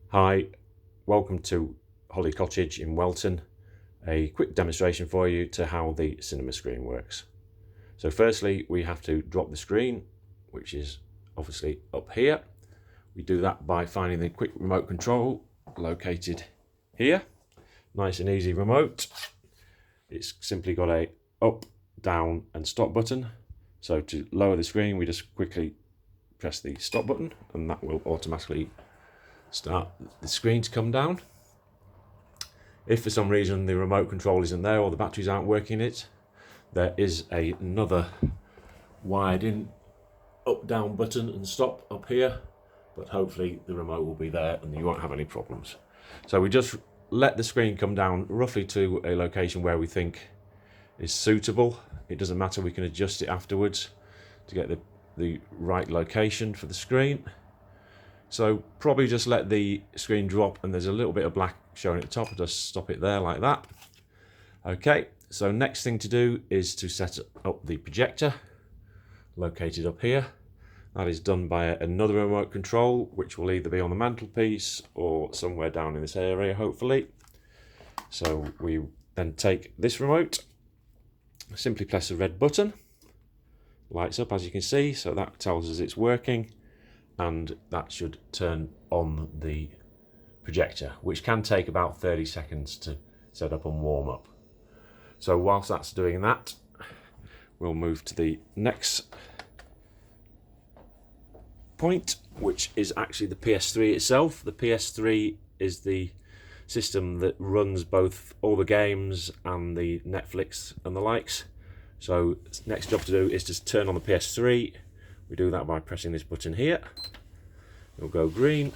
Hi, welcome to Holly Cottage in Welton. A quick demonstration for you to how the cinema screen works. So firstly, we have to drop the screen, which is obviously up here. We do that by finding the quick remote control located here. Nice and easy remote. It's simply got a up, down and stop button. So to lower the screen, we just quickly press the stop button and that will automatically start the screen to come down. If for some reason the remote control isn't there or the batteries aren't working it, there is another wired in up down button and stop up here, but hopefully the remote will be there and you won't have any problems. So we just let the screen come down roughly to a location where we think is suitable. It doesn't matter, we can adjust it afterwards to get the right location for the screen. So probably just let the screen drop and there's a little bit of black showing at the top. I'll just stop it there like that. Okay, so next thing to do is to set up the projector located up here. That is done by another remote control, which will either be on the mantelpiece or somewhere down in this area, hopefully. So we then take this remote, simply press the red button, lights up as you can see, so that tells us it's working. And that should turn on the projector, which can take about 30 seconds to set up and warm up. So whilst that's doing that, we'll move to the next point, which is actually the PS3 itself. The PS3 is the system that runs both all the games and the Netflix and the likes. So next job to do is to turn on the PS3. We do that by pressing this button here. It'll go green.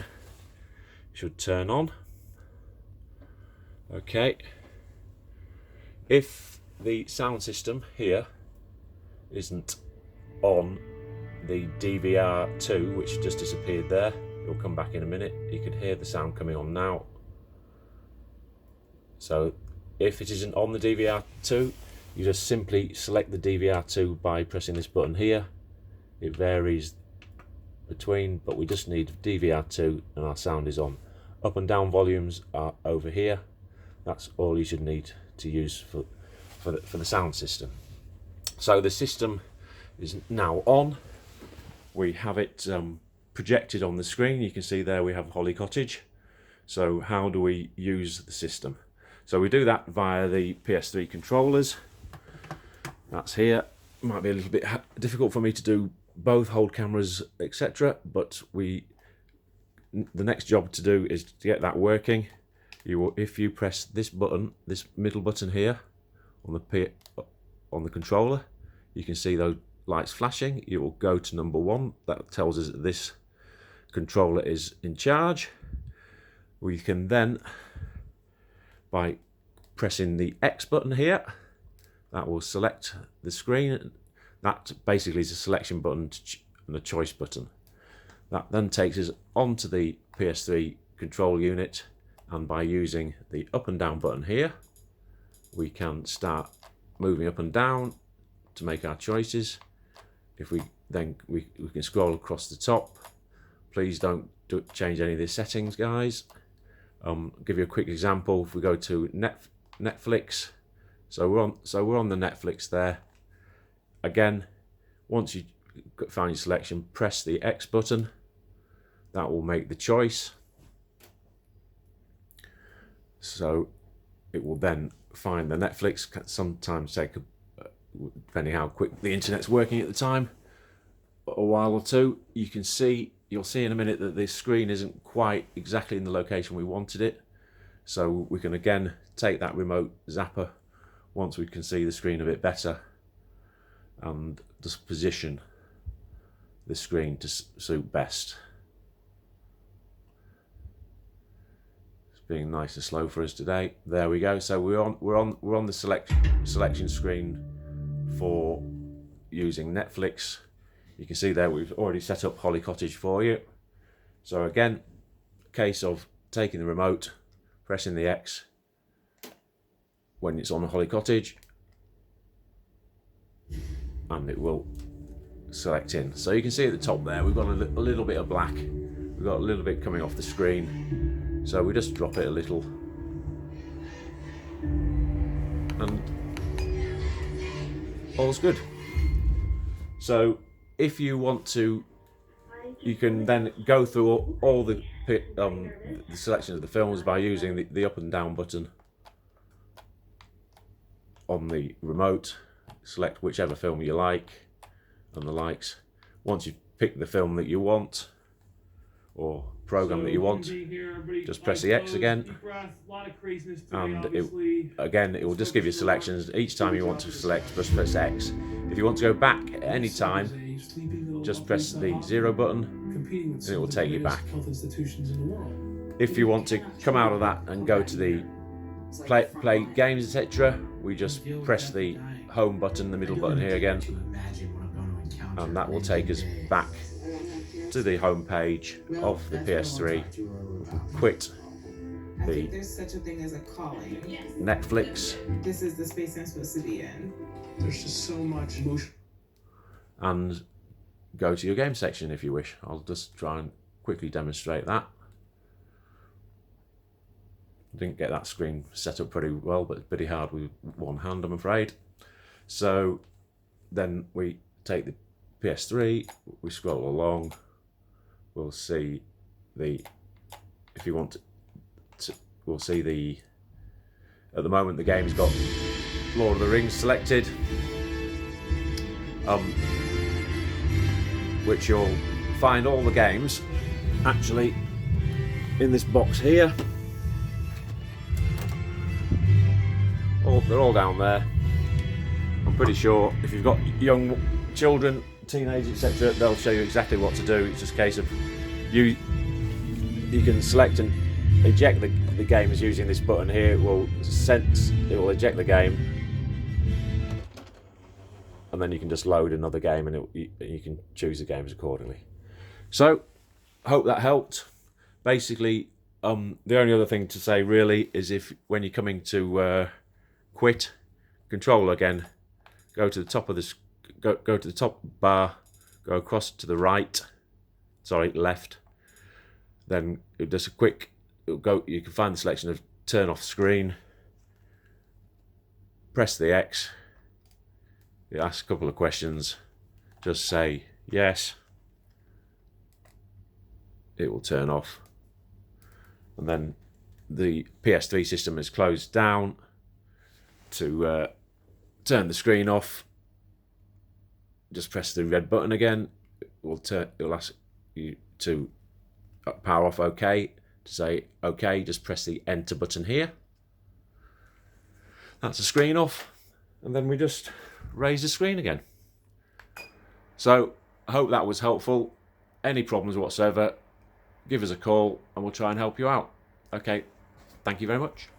Should turn on. Okay. If the sound system here isn't on the DVR2, which just disappeared there, it'll come back in a minute. You can hear the sound coming on now. So if it isn't on the DVR2, you just simply select the DVR2 by pressing this button here. It varies between, but we just need DVR2 and our sound is on. Up and down volumes are over here. That's all you should need to use for the sound system. So the system is now on. We have it projected on the screen. You can see there we have Holly Cottage. So how do we use the system? So we do that via the PS3 controllers. That's here. Might be a little bit difficult for me to do both, hold cameras, etc. But the next job to do is to get that working. If you press this button, this middle button here on the controller, you can see those lights flashing. You will go to number 1. That tells us that this controller is in charge. We can then, by pressing the X button here, that will select the screen. That basically is a selection button and a choice button. That then takes us onto the PS3 control unit, and by using the up and down button here, we can start moving up and down to make our choices. If we can scroll across the top. Please don't change any of the settings, guys. I'll give you a quick example. If we go to Netflix, so we're on the Netflix there. Again, once you find your selection, press the X button. That will make the choice. So it will then find the Netflix. Can sometimes take, depending how quick the internet's working at the time, a while or two. You'll see in a minute that this screen isn't quite exactly in the location we wanted it. So we can again take that remote zapper once we can see the screen a bit better, and just position the screen to suit best. It's being nice and slow for us today. There we go. So we're on the selection screen for using Netflix. You can see there we've already set up Holly Cottage for you. So again, case of taking the remote, pressing the X when it's on Holly Cottage, and it will select in. So you can see at the top there we've got a little bit of black. We've got a little bit coming off the screen. So we just drop it a little, and all's good. So if you want to, you can then go through all the selection of the films by using the up and down button on the remote. Select whichever film you like and the likes. Once you've picked the film that you want or program that you want, just press the X again, and it will just give you selections. Each time you want to select, just press X. If you want to go back at any time, just press the 0 button and it will take you back. If you want to come out of that and go to the play games, etc., we just press the home button, the middle button here again, and that will take us back to the home page of the PS3. Quit the there's such a thing as a calling. Netflix. This is the space I'm supposed to be in. There's just so much motion. And go to your game section if you wish. I'll just try and quickly demonstrate that. Didn't get that screen set up pretty well, but it's pretty hard with one hand, I'm afraid. So then we take the PS3, we scroll along, we'll see the, if you want to, we'll see the, at the moment the game's got Lord of the Rings selected, which you'll find all the games actually in this box here. They're all down there. I'm pretty sure if you've got young children, teenagers, etc., they'll show you exactly what to do. It's just a case of you can select and eject the games using this button here. It will eject the game, and then you can just load another game, and you can choose the games accordingly. So, hope that helped. Basically, the only other thing to say really is if when you're coming to quit, control again, go to the top of this, go to the top bar, go across to the left, then just a quick, you can find the selection of turn off screen, press the X, you ask a couple of questions, just say yes, it will turn off, and then the PS3 system is closed down. To turn the screen off, just press the red button again. It'll ask you to power off OK. To say OK, just press the enter button here. That's the screen off, and then we just raise the screen again. So I hope that was helpful. Any problems whatsoever, give us a call and we'll try and help you out. Okay, thank you very much.